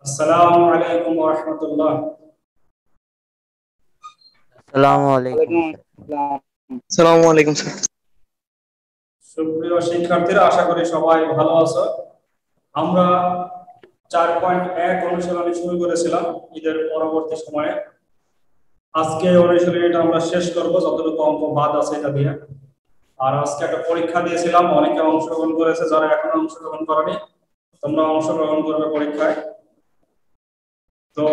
আসসালামু আলাইকুম ওয়া রাহমাতুল্লাহ। আসসালামু আলাইকুম ওয়ালাইকুম স্যার। আসসালাম। আসসালামু আলাইকুম স্যার। সুপ্রিয় শিক্ষার্থীরা, আশা করি সবাই ভালো আছো। আমরা 4.1 অনুশীলনী শুরু করেছিলাম ঈদের পরবর্তী সময়ে। আজকে অনুশীলনীটা আমরা শেষ করব, যতটুকু অঙ্ক বাদ আছে এটা দিয়ে। আর আজকে একটা পরীক্ষা দিয়েছিলাম, অনেকে অংশগ্রহণ করেছে, যারা এখনো অংশগ্রহণ করেনি তোমরা অংশগ্রহণ করবে পরীক্ষায়। তো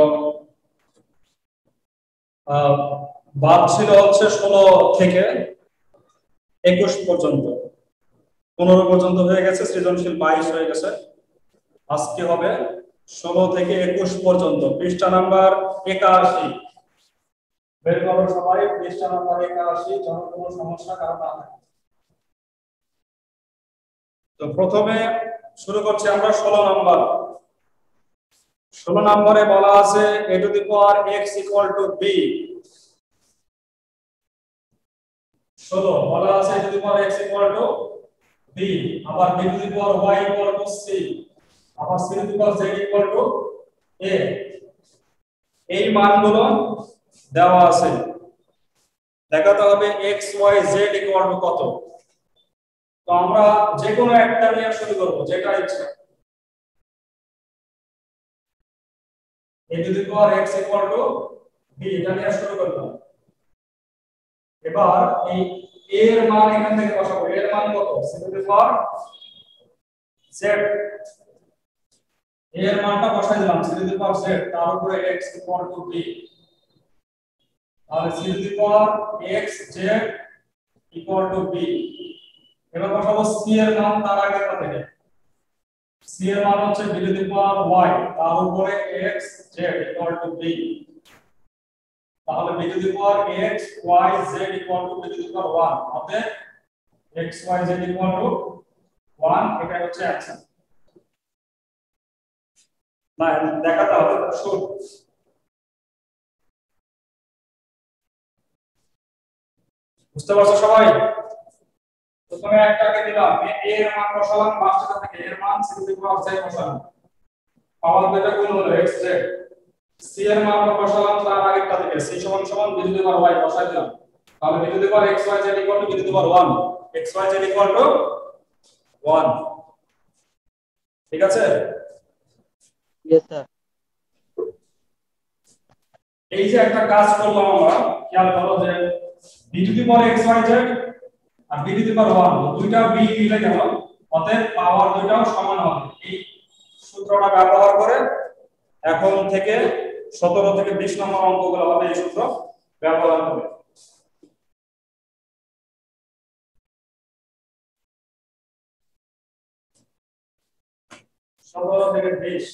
বাদ ছিল হচ্ছে 16 থেকে 21 পর্যন্ত। 15 পর্যন্ত হয়ে গেছে, সৃজনশীল 22 হয়ে গেছে। আজকে হবে 16 থেকে 21 পর্যন্ত। পৃষ্ঠা নাম্বার 81 বের করো সবাই। পৃষ্ঠা নাম্বার 81, যখন কোনো সমস্যা কারণ না থাকে। তো প্রথমে শুরু করছি আমরা 16 নাম্বার। 16 নম্বরে বলা আছে a to the power x equal to b। 16 বলা আছে a to the power x equal to b, আবার b to the power y equal to c, আবার c to the power z equal to a। এই মানগুলো দেওয়া আছে, দেখাতে হবে x y z equal to কত। তো আমরা যে কোনো একটা নিয়ে শুরু করব, যেটা ইচ্ছা। a to the power x equal to b এটা নিয়ে শুরু করলাম। এবার এই a এর মান এখান থেকে বসাবো। a এর মান কত? c to the power z। a এর মানটা বসাই দিলাম c to the power z, তার উপরে x equal to b। তাহলে c to the power x z equal to b। এবার বসাবো c এর মান তার আগেরটা থেকে। c এর মান হচ্ছে b to the power y, তার উপরে x z equal to b। তাহলে b to the power x y z equal to b to the power 1, অতএব x y z equal to 1। এটা হচ্ছে অ্যান্সার। না, দেখাতে হবে শুট। বুঝতে পারছো সবাই? প্রথমে একটাকে দিলাম, a এর মান বসালাম, পাঁচটা থেকে এর মান c to the power z বসালাম, পাওয়ার দুইটা গুণ হলো x z। c এর মান বসালাম তার আগেরটা থেকে, c সমান সমান b to the power y বসাই দিলাম। তাহলে b to the power x y z equal to b to the power 1, x y z equal to 1। ঠিক আছে? Yes sir. এই যে একটা কাজ করলাম আমরা, খেয়াল করো যে b to the power x y z R b to the power 1 দুইটা b মিলে গেল, অতএব পাওয়ার দুইটাও সমান হবে। এই সূত্রটা ব্যবহার করে এখন থেকে 17 থেকে 20 নম্বর অঙ্কগুলো হবে এই সূত্র ব্যবহার করে। 17 থেকে 20,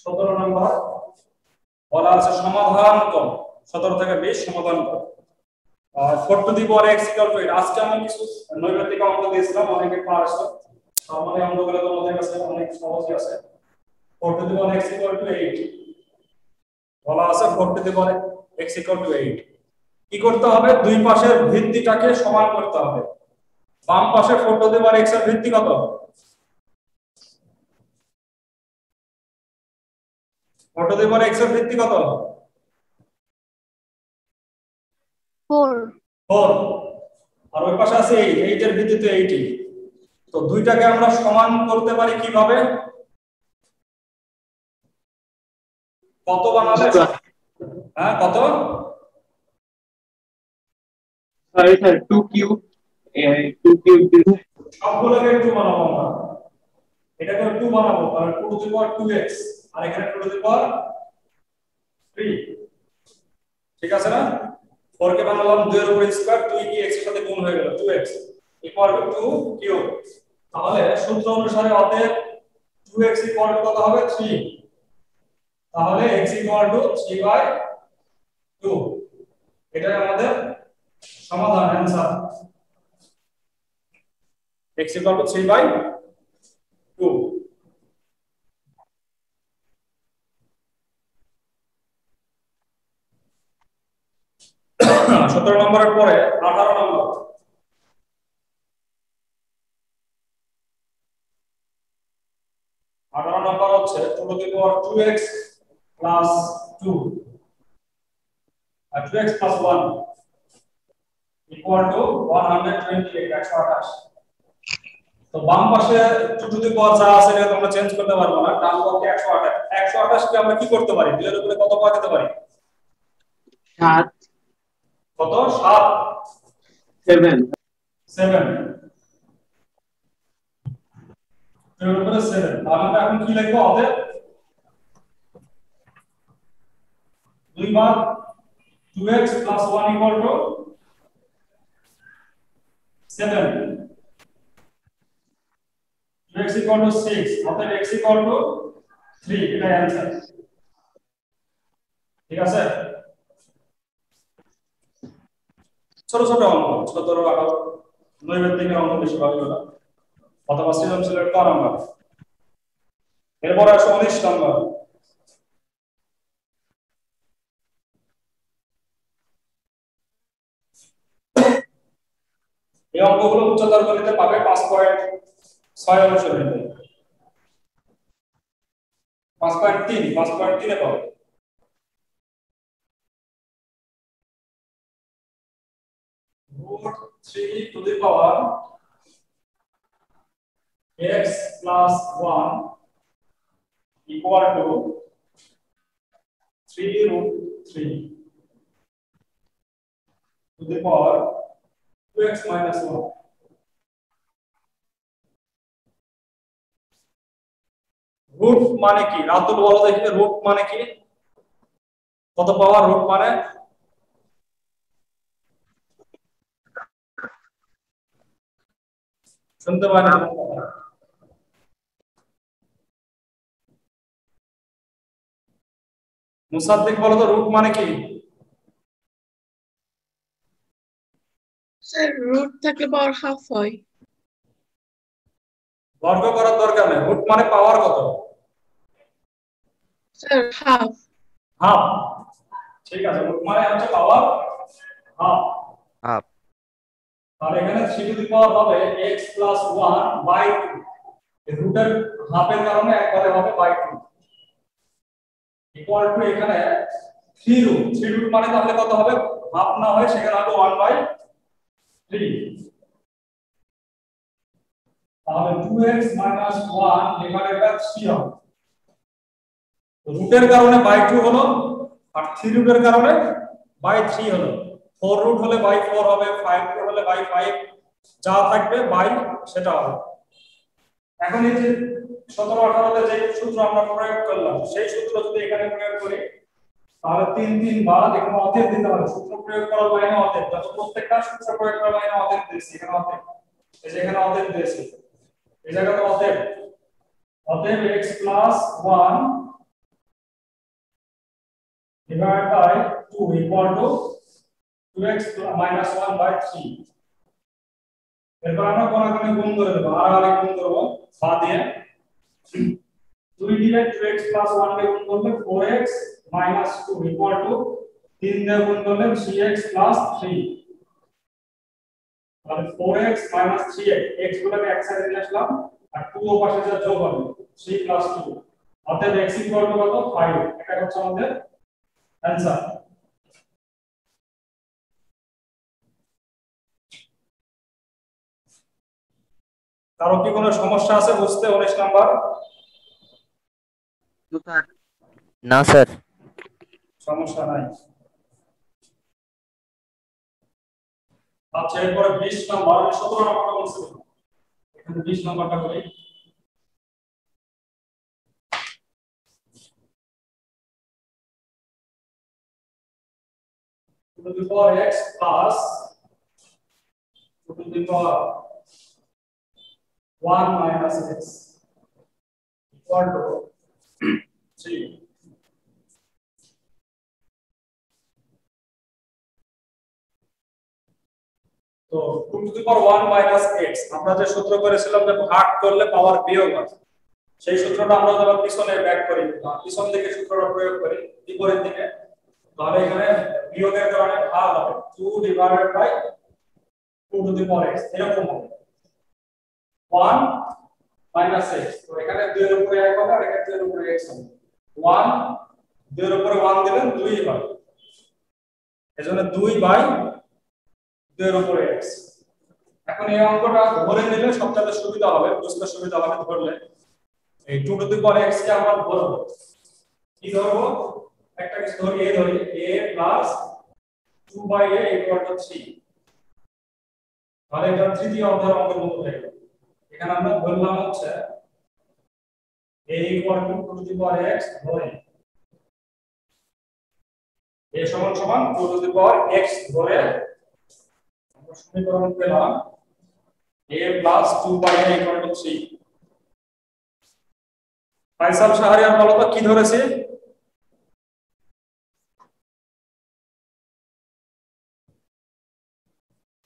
17 নম্বর বলা আছে সমাধান কর। 17 থেকে 20 সমাধান কর। 4 to the power x equal to 8। আজকে আমি কিছু নৈবেদিক অঙ্ক দিয়েছিলাম, অনেকে পারছো। আমাদের অঙ্কগুলো তোমাদের কাছে অনেক সহজই আছে। 4 to the power x equal to 8 বলা আছে। 4 to the power x equal to 8 কি করতে হবে? দুই পাশের ভিত্তিটাকে সমান করতে হবে। বাম পাশে 4 to the power x এর ভিত্তি কত? 4 to the power x এর ভিত্তি কত? 4। আর ওই পাশে আছে 8, 8 এর ভিত্তি তো 80। তো দুইটাকে আমরা সমান করতে পারি কিভাবে? কত বানালে? হ্যাঁ, কত? সরি স্যার, 2 কিউব 2 কিউব সবগুলোকে 2 বানাবো আমরা। এটাকে 2 বানাবো, তাহলে 2 to the power 2x আর এখানে 2 to the power 3। ঠিক আছে না? 4 কে বানালাম 2 এর উপর স্কয়ার, 2 কি x এর সাথে গুণ হয়ে গেল, 2x ইকুয়াল টু 2 কিউব। তাহলে সূত্র অনুসারে অতএব 2x ইকুয়াল টু কত হবে? 3। তাহলে x ইকুয়াল টু 3/2। এটাই আমাদের সমাধান, অ্যানসার। x equal to 3/2। 17 নম্বরের পরে 18 নম্বর। 18 নম্বর 2 to the power 2x plus 2 R 2x plus 1 equal to 128 128। তো বাম পাশে 2 to the power যা আছে এটা আমরা চেঞ্জ করতে পারবো না, ডান পক্ষে 128 128 কে আমরা কি করতে পারি, 2 এর উপরে কত পাঠাতে পারি? 7 কত? 7 7 7 2 এর উপরে 7। তাহলে আমরা এখন কি লিখবো? অতএব 2 বার 2x plus 1 equal to 7, 2x equal to 6, অতএব x equal to 3, এটা অ্যানসার। ঠিক আছে, ছোট ছোট অঙ্ক, 17 18 নৈবেদ্যিকের অঙ্ক বেশি ভালো হলো অথবা সৃজনশীলের ক নাম্বার। এরপর আসে 19 নাম্বার। এই অঙ্কগুলো উচ্চতর গণিতে পাবে 5.6 অংশের মধ্যে, 5.3 5.3 এ পাবে। √3 to the power x plus 1 equal to 3√3 to the power 2x minus 1। Root মানে কি? রাতুল বলো দেখি, রুট মানে কি? কত পাওয়ার রুট মানে? শুনতে পারেন? মুসাদ্দিক বলো তো রুট মানে কি? স্যার রুট থাকলে পাওয়ার হাফ হয়। বর্গ করার দরকার নেই, রুট মানে পাওয়ার কত? Sir half. হাফ, ঠিক আছে, রুট মানে হচ্ছে পাওয়ার হাফ। হাফ। তাহলে এখানে 3 টু দি পাওয়ার হবে x plus 1 by 2, এই রুটের হাফের কারণে একবারে হবে by 2 ইকুয়াল টু এখানে 3 রুট মানে তাহলে কত হবে? হাফ না হয় সেখানে হবে 1/3। তাহলে 2x minus 1 ডিভাইডেড বাই 3 হবে। রুটের কারণে বাই 2 হলো আর 3 রুটের কারণে বাই 3 হলো। 4 রুট হলে বাই 4 হবে, 5 রুট হলে বাই 5, যা থাকবে বাই সেটা হবে। এখন এই যে 17 18 তে যে সূত্র আমরা প্রয়োগ করলাম সেই সূত্র যদি এখানে প্রয়োগ করি তাহলে 3 3 বার এখানে অতএব দিতে হবে। সূত্র প্রয়োগ করার লাইনে অতএব, যত প্রত্যেকটা সূত্র প্রয়োগ করার লাইনে অতএব দিয়েছি, এখানে অতএব, এই যে এখানে অতএব দিয়েছি, এই জায়গাতে অতএব x plus 1 divided by 2 equal to 2x minus 1 by 3। এরপর আমরা কোণাকুণি গুণ করে দেব, আড়াআড়ি গুণ করব বা দিয়ে 2 দিয়ে 2x plus 1 কে গুণ করলে 4x minus 2 equal to 3 দিয়ে গুণ করলে 3x plus 3, তাহলে 4x minus 3x, x গুলোকে এক সাইডে নিয়ে আসলাম আর 2 ও পাশে যা যোগ হবে 3 plus 2, অতএব x equal to কত? 5। এটা হচ্ছে আমাদের অ্যানসার। কারো কি কোনো সমস্যা আছে বুঝতে 19 নাম্বার? না স্যার, সমস্যা নাই। আচ্ছা, এরপরে 20 নাম্বার, 17 নাম্বারটা বলছি, এখানে 20 নাম্বারটা করি। to the power x plus 2 to the power 1 minus x equal to 3। তো 2 to the power 1 minus x আমরা যে সূত্র করেছিলাম যে ভাগ করলে পাওয়ার বিয়োগ হয়, সেই সূত্রটা আমরা যখন পিছনে ব্যাক করি, পিছন দিকে সূত্রটা প্রয়োগ করি বিপরীত দিকে, তাহলে এখানে বিয়োগের কারণে ভাগ হবে 2 divided by 2 to the power x, এরকম হবে 1 মাইনাস x। তো এখানে 2 এর উপরে 1 হবে আর এখানে 2 এর উপরে x হবে। 1 2 এর উপরে 1 দিলেন 2 হয়। এজন্য 2/2 এর উপরে x। এখন এই অঙ্কটা ধরে নিলে সবচেয়ে সুবিধা হবে, বুঝতে সুবিধা হবে ধরলে। এই 2 টু দি পাওয়ার x কে আমরা ধরব। কি ধরব? একটা কিছু ধরি, a ধরি, a plus 2/a equal to 3। তাহলে এটা তৃতীয় অধ্যায়ের অঙ্কের মতো হয়ে গেল। এখানে আমরা ধরলাম হচ্ছে a equal to 2 to the power x ধরে, a সমান সমান 2 টু দি পাওয়ার x ধরে আমরা সমীকরণ পেলাম a plus 2/a equal to 3। Faisal Shahriar বলো তো কি ধরেছে?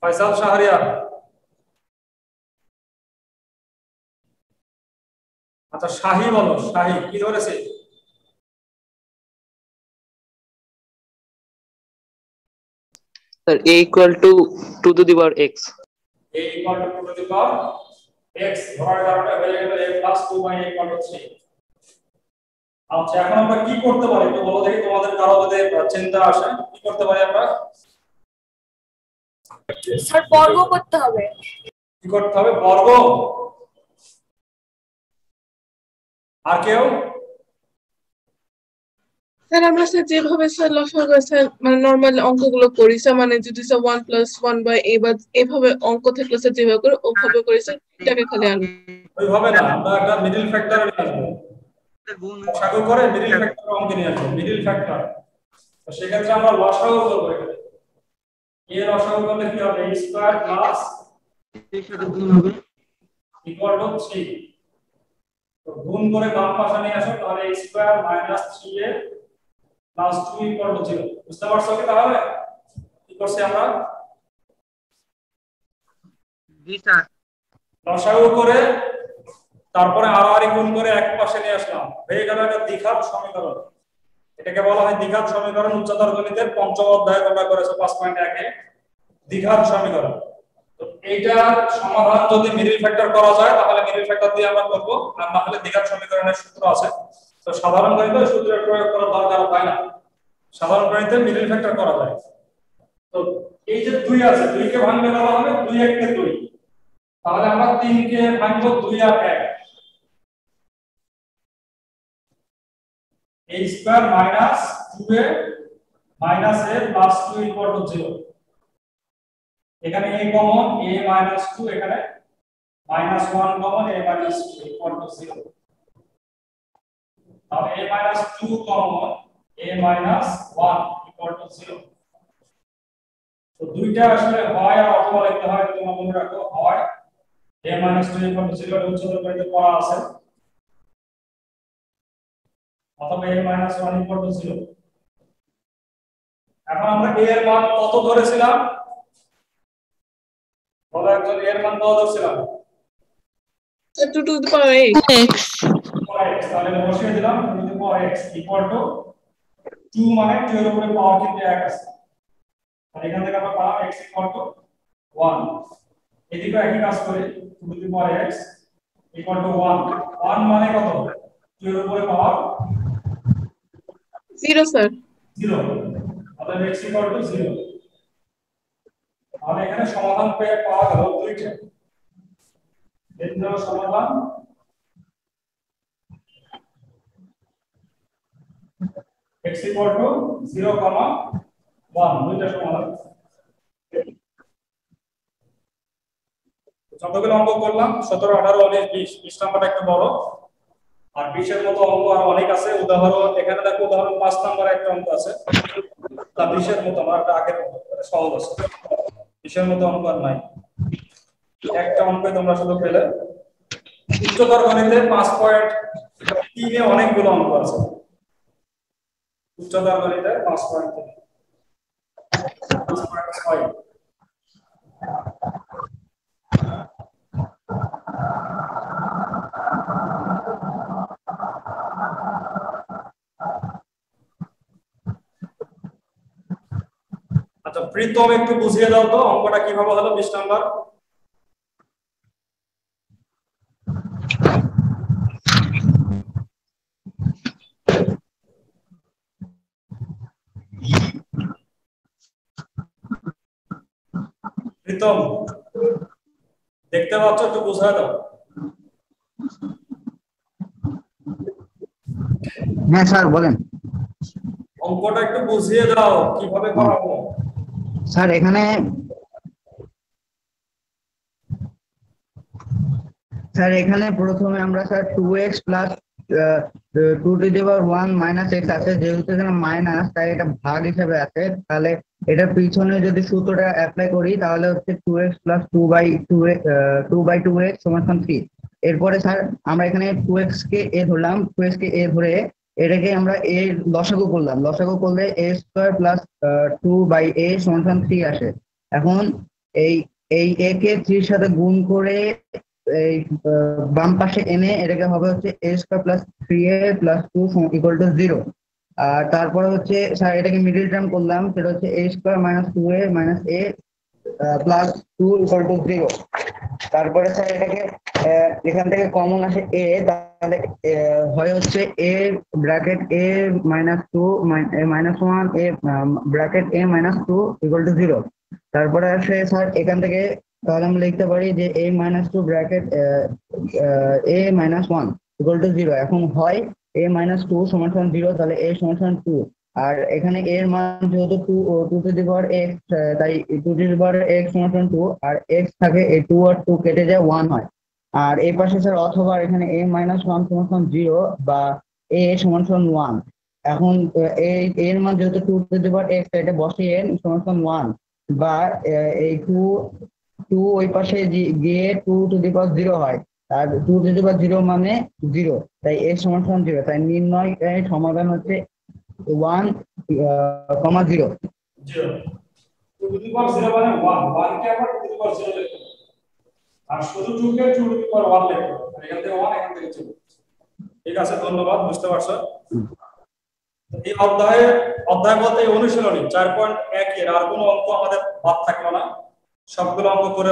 ফাইসাল শাহরিয়ার, আচ্ছা শাহি বলো, শাহি কি ধরেছে? Sir, a equal to 2 to the power x. a equal to 2 to the power x ধরার কারণে হয়ে গেল a plus 2/a equal to 3। আচ্ছা এখন আমরা কি করতে পারি একটু বলো দেখি, তোমাদের কারো যদি চিন্তা আসে কি করতে পারি আমরা? স্যার বর্গ করতে হবে। কি করতে হবে? বর্গ। আর কেউ? স্যার আমরা স্যার যেভাবে স্যার লসাগু স্যার মানে নরমাল অঙ্কগুলো করি স্যার, মানে যদি স্যার 1 + 1/a বা এভাবে অঙ্ক থাকলে স্যার যেভাবে করে ওভাবে করে স্যার এটাকে খালি আনবো। ওইভাবে না, আমরা একটা মিডল ফ্যাক্টর নিয়ে আসবো। লসাগু করে মিডল ফ্যাক্টর অঙ্ক নিয়ে আসবো, মিডল ফ্যাক্টর। তো সেক্ষেত্রে আমরা লসাগু করব। এখানে a লসাগু করলে কি হবে? a স্কয়ার প্লাস এর সাথে গুণ হবে ইকুয়াল টু 3। তো গুণ করে বাম পাশে নিয়ে আসো, তাহলে a square minus 3a plus 2 equal to 0। বুঝতে পারছো কি? তাহলে কি করছি আমরা? জি স্যার। লসাগু করে তারপরে আড়াআড়ি গুণ করে এক পাশে নিয়ে আসলাম, হয়ে গেল একটা দ্বিঘাত সমীকরণ। এটাকে বলা হয় দ্বিঘাত সমীকরণ। উচ্চতর গণিতের পঞ্চম অধ্যায়ে তোমরা করেছো 5.1 এ দ্বিঘাত সমীকরণ। তো এইটার সমাধান যদি মিডল ফ্যাক্টর করা যায় তাহলে মিডল ফ্যাক্টর দিয়ে আমরা করব, আর না হলে দ্বিঘাত সমীকরণের সূত্র আছে। তো সাধারণ গণিতে সূত্রের প্রয়োগ করার দরকার হয় না, সাধারণ গণিতে মিডল ফ্যাক্টর করা যায়। তো এই যে 2 আছে, 2 কে ভাঙলে বলা হবে 2 1 কে 2। তাহলে আমরা 3 কে ভাঙবো 2 আর 1। a square minus 2a minus a plus 2 equal to 0। এখানে a কমন, a মাইনাস 2, এখানে minus 1 common, a minus 2 equal to 0। তাহলে a minus 2 common, a minus 1 equal to 0। তো দুইটা আসলে হয় আর অথবা লিখতে হয়, তোমরা মনে রাখো হয় a মাইনাস 2 ইকুয়াল টু 0 এর উচ্চতর গণিতে পড়া আছে, অথবা a মাইনাস 1 ইকুয়াল টু 0। এখন আমরা a এর মান কত ধরেছিলাম? বলো একজন, a এর মান কত ধরেছিলাম? 2 to the power x। তাহলে বসিয়ে দিলাম 2 to the power x equal to 2, মানে 2 এর উপরে পাওয়ার কিন্তু 1 আছে। আর এখান থেকে আমরা পাবো x ইকুয়াল টু 1। এদিকে একই কাজ করি, 2 to the power x equal to 1। 1 মানে কত? 2 এর উপরে পাওয়ার 0 স্যার। 0। তাহলে x ইকুয়াল টু 0। তাহলে এখানে সমাধান পেয়ে পাওয়া গেল দুইটা। এর জন্য সমাধান x equal to 0, 1, দুইটা সমাধান। যতগুলো অঙ্ক করলাম 17, 18, 19, 20, 20 নাম্বারটা একটু বড়, আর 20 এর মতো অঙ্ক আর অনেক আছে। উদাহরণ এখানে দেখো, উদাহরণ 5 নাম্বার একটা অঙ্ক আছে, তা 20 এর মতো আমার একটা আগের মতো সহজ আছে। 20 এর মতো অঙ্ক আর নাই, একটা অঙ্কই তোমরা শুধু পেলে। উচ্চতর গণিতে 5.3 এ অনেকগুলো অঙ্ক আছে। উচ্চতর গণিতে 5.3, 5.6। আচ্ছা প্রীতম, একটু বুঝিয়ে দাও তো অঙ্কটা কিভাবে হলো 20 নাম্বার। প্রীতম দেখতে পাচ্ছ, একটু বুঝায় দাও। হ্যাঁ স্যার বলেন। অঙ্কটা একটু বুঝিয়ে দাও কিভাবে করাবো। স্যার এখানে প্রথমে আমরা স্যার 2x প্লাস 2 1 - x আছে, যেহেতু এখানে মাইনাস তাই এটা ভাগ হিসেবে আছে। তাহলে এটা পিছনে যদি সূত্রটা অ্যাপ্লাই করি তাহলে হচ্ছে 2x প্লাস 2/2x সমান 3। এরপরে স্যার আমরা এখানে 2x কে a ধরলাম, 2x কে a ধরে এটাকে আমরা a লসাগু করলাম, লসাগু করলে a স্কয়ার প্লাস 2/a সমান 3 আসে। এখন এই এই a কে 3 এর সাথে গুণ করে এই বাম পাশে এনে এটাকে হবে হচ্ছে a square plus 3a plus 2 equal to 0। আর তারপরে হচ্ছে স্যার এটাকে মিডল টার্ম করলাম, সেটা হচ্ছে a square minus 2a minus a plus 2 equal to 0। তারপরে স্যার এটাকে এখান থেকে কমন আসে a, তাহলে হয় হচ্ছে a bracket a minus 2 minus 1 a bracket a minus 2 equal to 0। তারপরে আসে স্যার এখান থেকে তাহলে আমরা লিখতে পারি যে a minus 2 bracket a minus 1 equal to 0। এখন হয় a মাইনাস 2 সমান 0, তাহলে a সমান 2। আর এখানে a এর মান যেহেতু 2 টু দি পাওয়ার x, তাই 2 টু দি পাওয়ার x সমান 2, আর x থাকে এই 2 আর 2 কেটে যায় 1 হয়। আর এই পাশে স্যার অথবা এখানে a মাইনাস 1 সমান 0 বা a সমান 1। এখন এই এর মান যেহেতু 2 টু দি পাওয়ার x, এটা বসিয়ে n সমান 1 বা এই 2 ওই পাশে গিয়ে 2 টু দি পাওয়ার 0 হয়, আর 2 টু দি পাওয়ার 0 মানে 0, তাই x সমান 0। তাই নির্ণয় সমাধান হচ্ছে 1, 0। 0 2 টু দি পাওয়ার 0 মানে 1, 1 কে আবার 2 টু দি পাওয়ার 0 লিখতে হবে, আর শুধু 2 কে 2 টু দি পাওয়ার 1 লিখতে হবে। এখান থেকে 1, এখান থেকে 2। ঠিক আছে, ধন্যবাদ, বুঝতে পারছো। এই অধ্যায় বলতে এই অনুশীলনী 4.1 এর আর কোনো অঙ্ক আমাদের বাদ থাকলো না, সবগুলো অঙ্ক করে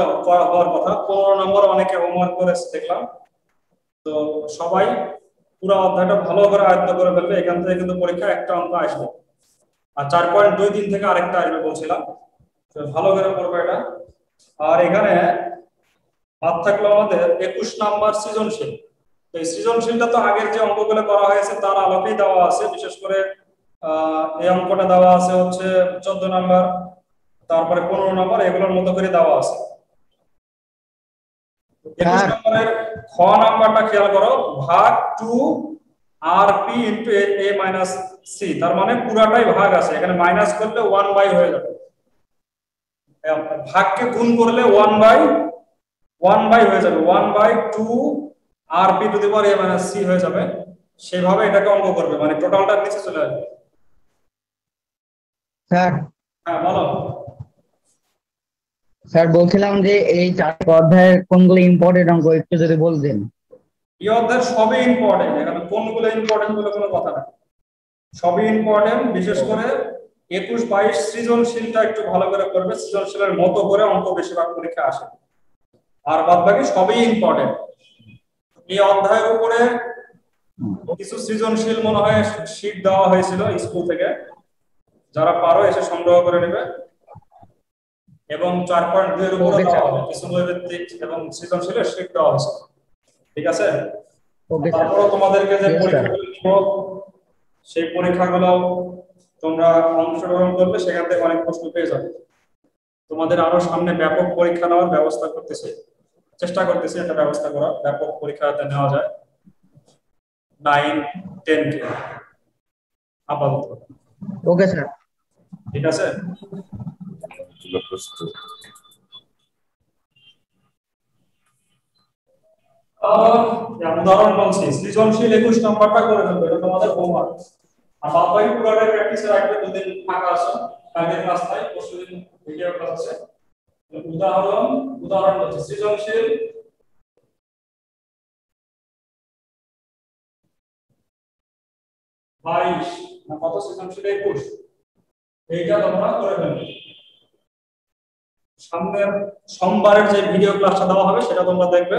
হওয়ার কথা। 15 নম্বর অনেকে হোমওয়ার্ক করেছে দেখলাম, তো সবাই পুরো অধ্যায়টা ভালো করে আয়ত্ত করে ফেলবে। এখান থেকে কিন্তু পরীক্ষা একটা অঙ্ক আসবে, আর 4.2 থেকে আরেকটা আসবে বলছিলাম, তো ভালো করে পড়বে এটা। আর এখানে বাদ থাকলো আমাদের 21 নাম্বার সৃজনশীল। এই সৃজনশীলটা তো আগের যে অঙ্কগুলো করা হয়েছে তার আলোকেই দেওয়া আছে। বিশেষ করে এই অঙ্কটা দেওয়া আছে হচ্ছে 14 নাম্বার, তারপরে 15 নাম্বার, এগুলোর মতো করে দেওয়া আছে। 21 নম্বরের খ নাম্বারটা খেয়াল করো, ভাগ 2 rp into a minus c, তার মানে পুরাটাই ভাগ আছে, এখানে মাইনাস করলে 1 বাই হয়ে যাবে, ভাগকে গুণ করলে 1 বাই হয়ে যাবে, 1/2 rp to the power a minus c হয়ে যাবে। সেভাবে এটাকে অঙ্ক করবে, মানে টোটালটা নিচে চলে আসবে। স্যার হ্যাঁ বলো। স্যার বলছিলাম যে এই 4 অধ্যায়ের কোনগুলো ইম্পর্টেন্ট অঙ্ক একটু যদি বলতেন। এই অধ্যায়ের সবই ইম্পর্টেন্ট, এখানে কোনগুলো ইম্পর্টেন্ট বলে কোনো কথা না, সবই ইম্পর্টেন্ট। বিশেষ করে 21-22 সৃজনশীলটা একটু ভালো করে করবে, সৃজনশীলের মতো করে অঙ্ক বেশিরভাগ পরীক্ষা আসে, আর বাদ বাকি সবই ইম্পর্টেন্ট। এই অধ্যায়ের উপরে কিছু সৃজনশীল মনে হয় শীট দেওয়া হয়েছিল স্কুল থেকে, যারা পারো এসে সংগ্রহ করে নেবে। এবং 4.2 এর উপরে দেওয়া হবে কিছু নৈর্ব্যক্তিক এবং সৃজনশীলের শীট দেওয়া হয়েছে। ঠিক আছে, তারপরে তোমাদেরকে যে পরীক্ষাগুলো দিব সেই পরীক্ষাগুলো তোমরা অংশগ্রহণ করবে, সেখান থেকে অনেক প্রশ্ন পেয়ে যাবে। তোমাদের আরো সামনে ব্যাপক পরীক্ষা নেওয়ার ব্যবস্থা চেষ্টা করতেছি, একটা ব্যবস্থা করা, ব্যাপক পরীক্ষাতে নেওয়া যায় 9-10 কে আপাতত। ওকে স্যার, ঠিক আছে। উদাহরণ বলছি, সৃজনশীল 21 নম্বরটা করে ফেলবে, এটা তোমাদের হোমওয়ার্ক। আর বাদ বাকি পুরোটা প্র্যাকটিসে রাখবে, দুদিন ফাঁকা আছে, কালকের ক্লাস নাই, পরশুদিন ভিডিও ক্লাস আছে। উদাহরণ বলছি, সৃজনশীল 22 না কত, সৃজনশীল 21, এইটা তোমরা করে ফেলবে। সামনের সোমবারের যে ভিডিও ক্লাসটা দেওয়া হবে সেটা তোমরা দেখবে,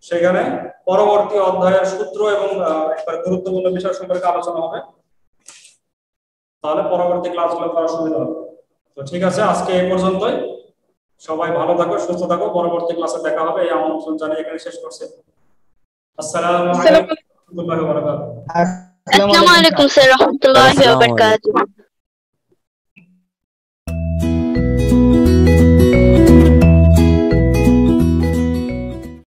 সেখানে পরবর্তী অধ্যায়ের সূত্র এবং একবার গুরুত্বপূর্ণ বিষয় সম্পর্কে আলোচনা হবে, তাহলে পরবর্তী ক্লাসগুলো করার সুবিধা হবে। তো ঠিক আছে, আজকে এই পর্যন্তই। সবাই ভালো থাকো, সুস্থ থাকো, পরবর্তী ক্লাসে দেখা হবে। এই আমন্ত্রণ জানিয়ে এখানে শেষ করছি। আসসালামু আলাইকুম ওয়া রাহমাতুল্লাহি ওয়া বারাকাতুহু। আসসালামু আলাইকুম স্যার, রাহমাতুল্লাহি ওয়া বারাকাতুহু।